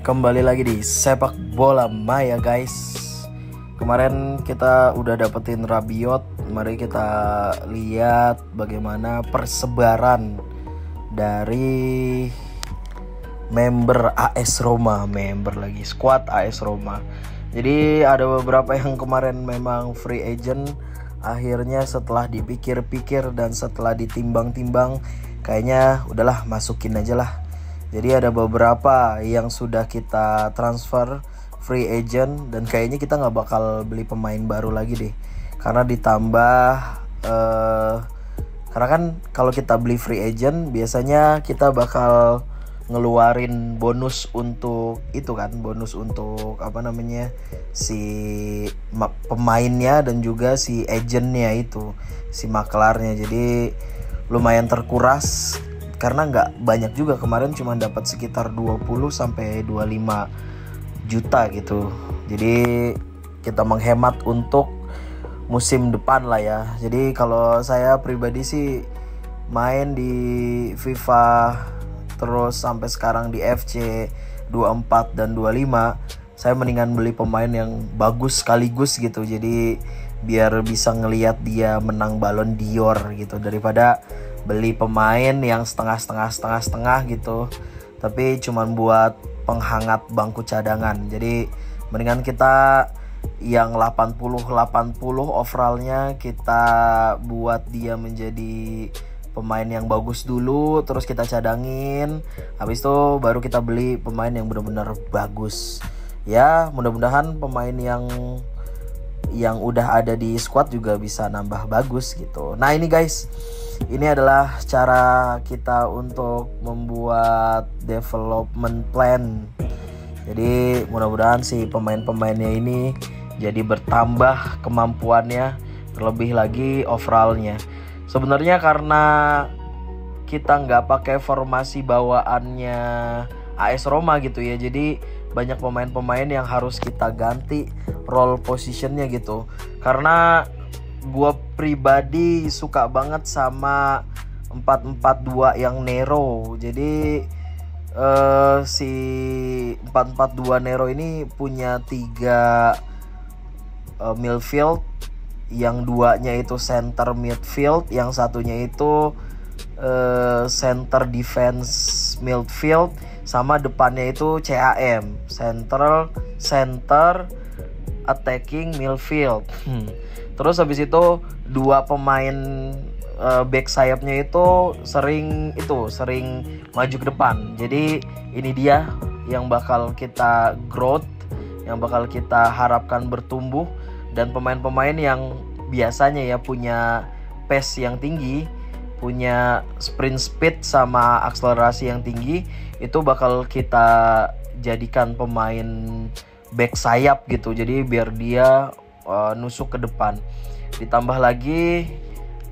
Kembali lagi di Sepak Bola Maya guys. Kemarin kita udah dapetin Rabiot. Mari kita lihat bagaimana persebaran dari member AS Roma. Squad AS Roma. Jadi ada beberapa yang kemarin memang free agent. Akhirnya setelah dipikir-pikir dan setelah ditimbang-timbang, kayaknya udahlah masukin aja lah. Jadi ada beberapa yang sudah kita transfer free agent dan kayaknya kita nggak bakal beli pemain baru lagi deh. Karena ditambah karena kan kalau kita beli free agent biasanya kita bakal ngeluarin bonus untuk itu kan, bonus untuk si pemainnya dan juga si agentnya itu, si maklarnya. Jadi lumayan terkuras. Karena nggak banyak juga, kemarin cuma dapat sekitar 20-25 juta gitu. Jadi kita menghemat untuk musim depan lah ya. Jadi kalau saya pribadi sih main di FIFA terus sampai sekarang di FC 24 dan 25, saya mendingan beli pemain yang bagus sekaligus gitu. Jadi biar bisa ngelihat dia menang Ballon d'Or gitu, daripada beli pemain yang setengah gitu tapi cuman buat penghangat bangku cadangan. Jadi mendingan kita yang 80 overallnya kita buat dia menjadi pemain yang bagus dulu, terus kita cadangin, habis itu baru kita beli pemain yang benar-benar bagus ya. Mudah-mudahan pemain yang udah ada di squad juga bisa nambah bagus gitu. Nah ini guys, ini adalah cara kita untuk membuat development plan. Jadi mudah-mudahan si pemain-pemainnya ini jadi bertambah kemampuannya, terlebih lagi overallnya. Sebenarnya karena kita nggak pakai formasi bawaannya AS Roma gitu ya, jadi banyak pemain-pemain yang harus kita ganti role positionnya gitu. Karena gue pribadi suka banget sama 4-4-2 yang Nero. Jadi si 4-4-2 Nero ini punya 3 midfield, yang 2-nya itu center midfield, yang satunya itu center defense midfield, sama depannya itu CAM, center attacking midfield. Terus habis itu 2 pemain back sayapnya itu sering maju ke depan. Jadi ini dia yang bakal kita growth, yang bakal kita harapkan bertumbuh. Dan pemain-pemain yang biasanya ya punya pace yang tinggi, punya sprint speed sama akselerasi yang tinggi, itu bakal kita jadikan pemain back sayap gitu. Jadi biar dia nusuk ke depan. Ditambah lagi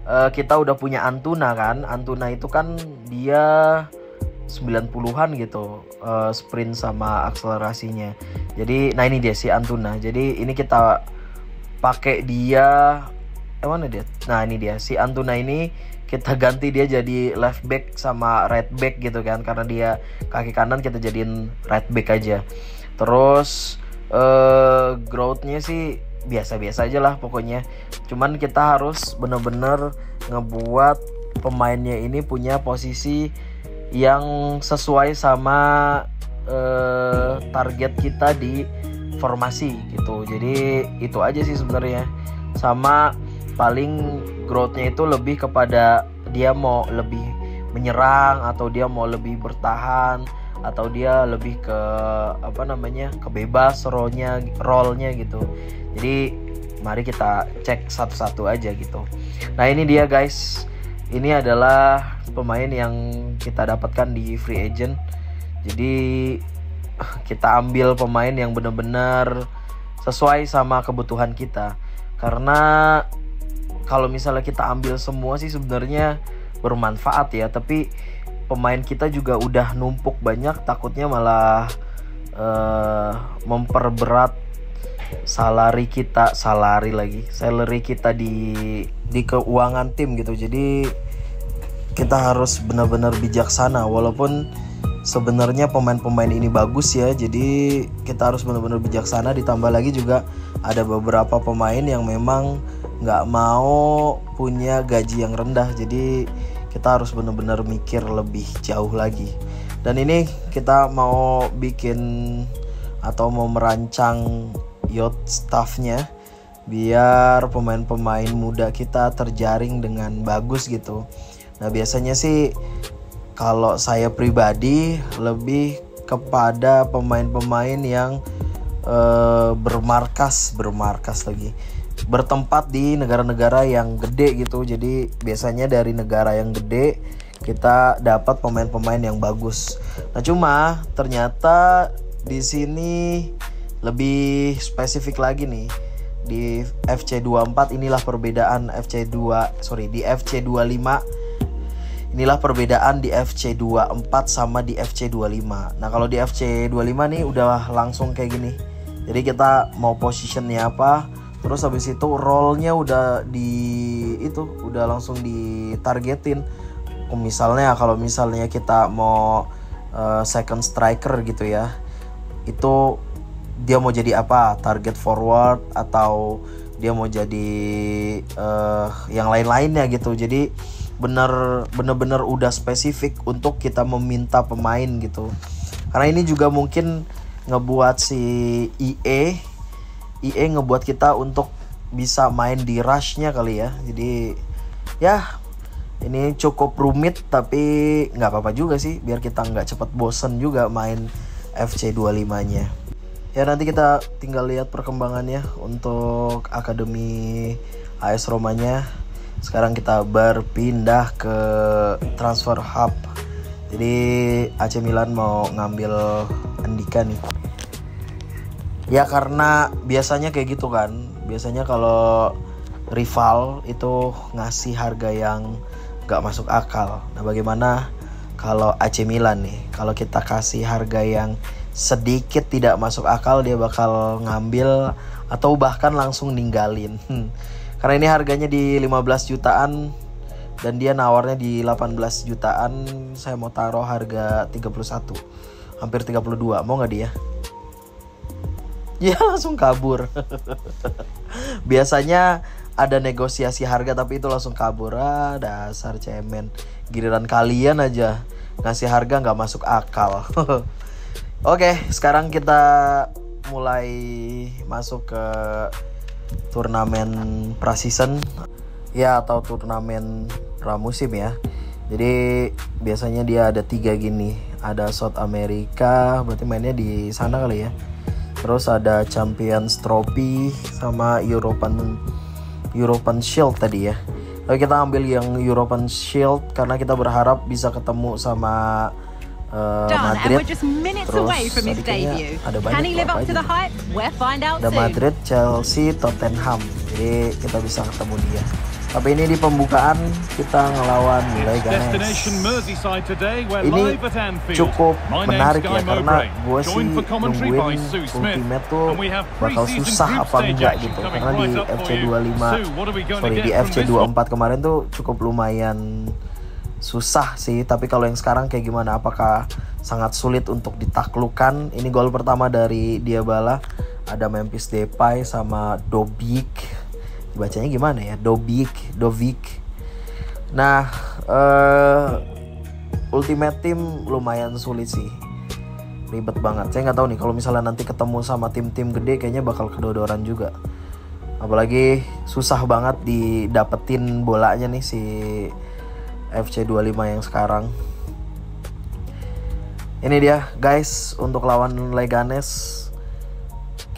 kita udah punya Antuna kan. Antuna itu kan dia 90-an gitu sprint sama akselerasinya. Jadi nah ini dia si Antuna. Jadi ini kita pakai dia, mana dia? Nah ini dia si Antuna ini, kita ganti dia jadi left back sama right back gitu kan, karena dia kaki kanan, kita jadiin right back aja. Terus growth-nya sih biasa-biasa aja lah pokoknya. Cuman kita harus bener-bener ngebuat pemainnya ini punya posisi yang sesuai sama target kita di formasi gitu. Jadi itu aja sih sebenarnya. Sama paling growth-nya itu lebih kepada dia mau lebih menyerang atau dia mau lebih bertahan atau dia lebih ke ke bebas role-nya gitu. Jadi mari kita cek satu-satu aja gitu. Nah ini dia guys, ini adalah pemain yang kita dapatkan di free agent. Jadi kita ambil pemain yang benar-benar sesuai sama kebutuhan kita. Karena kalau misalnya kita ambil semua sih sebenarnya bermanfaat ya, tapi pemain kita juga udah numpuk banyak, takutnya malah memperberat salary kita di keuangan tim gitu. Jadi kita harus benar-benar bijaksana. Walaupun sebenarnya pemain-pemain ini bagus ya. Jadi kita harus benar-benar bijaksana. Ditambah lagi juga ada beberapa pemain yang memang nggak mau punya gaji yang rendah. Jadi kita harus benar-benar mikir lebih jauh lagi. Dan ini kita mau bikin atau mau merancang youth staffnya biar pemain-pemain muda kita terjaring dengan bagus gitu. Nah biasanya sih kalau saya pribadi lebih kepada pemain-pemain yang bermarkas lagi, bertempat di negara-negara yang gede gitu. Jadi biasanya dari negara yang gede kita dapat pemain-pemain yang bagus. Nah cuma ternyata di sini lebih spesifik lagi nih. Di FC24 inilah perbedaan di FC25 inilah perbedaan di FC24 sama di FC25. Nah kalau di FC25 nih udah langsung kayak gini. Jadi kita mau positionnya apa, terus habis itu role-nya udah langsung ditargetin. Misalnya kalau misalnya kita mau second striker gitu ya, itu dia mau jadi apa, target forward atau dia mau jadi yang lain-lainnya gitu. Jadi bener-bener udah spesifik untuk kita meminta pemain gitu. Karena ini juga mungkin ngebuat si EA ngebuat kita untuk bisa main di rushnya kali ya. Jadi ya ini cukup rumit tapi nggak apa-apa juga sih, biar kita nggak cepet bosen juga main FC25-nya. Ya nanti kita tinggal lihat perkembangannya untuk Akademi AS Romanya. Sekarang kita berpindah ke Transfer Hub. Jadi AC Milan mau ngambil Andika nih. Ya karena biasanya kayak gitu kan. Biasanya kalau rival itu ngasih harga yang gak masuk akal. Nah bagaimana kalau AC Milan nih? Kalau kita kasih harga yang sedikit tidak masuk akal, dia bakal ngambil atau bahkan langsung ninggalin. Karena ini harganya di 15 jutaan dan dia nawarnya di 18 jutaan. Saya mau taruh harga 31, hampir 32. Mau gak dia? Ya langsung kabur. Biasanya ada negosiasi harga tapi itu langsung kabur. Dasar cemen. Giliran kalian aja ngasih harga gak masuk akal. Oke, sekarang kita mulai masuk ke turnamen praseason ya, atau turnamen pramusim ya. Jadi biasanya dia ada 3 gini. Ada South America, berarti mainnya di sana kali ya. Terus ada Champions Trophy sama European Shield tadi ya. Lalu kita ambil yang European Shield karena kita berharap bisa ketemu sama Madrid. Terus tadi ada banyak ada Madrid, Chelsea, Tottenham. Jadi kita bisa ketemu dia. Tapi ini di pembukaan kita ngelawan Leganes. Ini cukup menarik ya, karena gue sih nungguin Ultimate tuh bakal susah apa enggak gitu. Karena di di FC24 kemarin tuh cukup lumayan susah sih. Tapi kalau yang sekarang kayak gimana? Apakah sangat sulit untuk ditaklukkan? Ini gol pertama dari Dybala. Ada Memphis Depay sama Dobbik. Bacanya gimana ya? Dovic. Nah, Ultimate Team lumayan sulit sih, ribet banget. Saya nggak tahu nih kalau misalnya nanti ketemu sama tim-tim gede, kayaknya bakal kedodoran juga. Apalagi susah banget didapetin bolanya nih si FC25 yang sekarang. Ini dia guys, untuk lawan Leganes.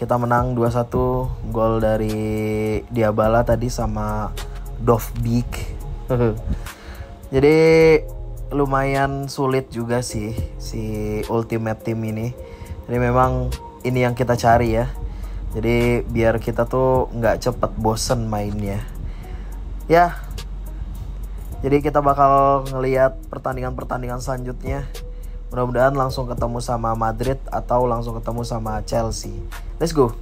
Kita menang 2-1, gol dari Dybala tadi sama Dobbik. Jadi lumayan sulit juga sih si Ultimate Team ini. Jadi memang ini yang kita cari ya. Jadi biar kita tuh nggak cepet bosen mainnya. Ya. Jadi kita bakal ngelihat pertandingan-pertandingan selanjutnya. Mudah-mudahan langsung ketemu sama Madrid atau langsung ketemu sama Chelsea. Let's go.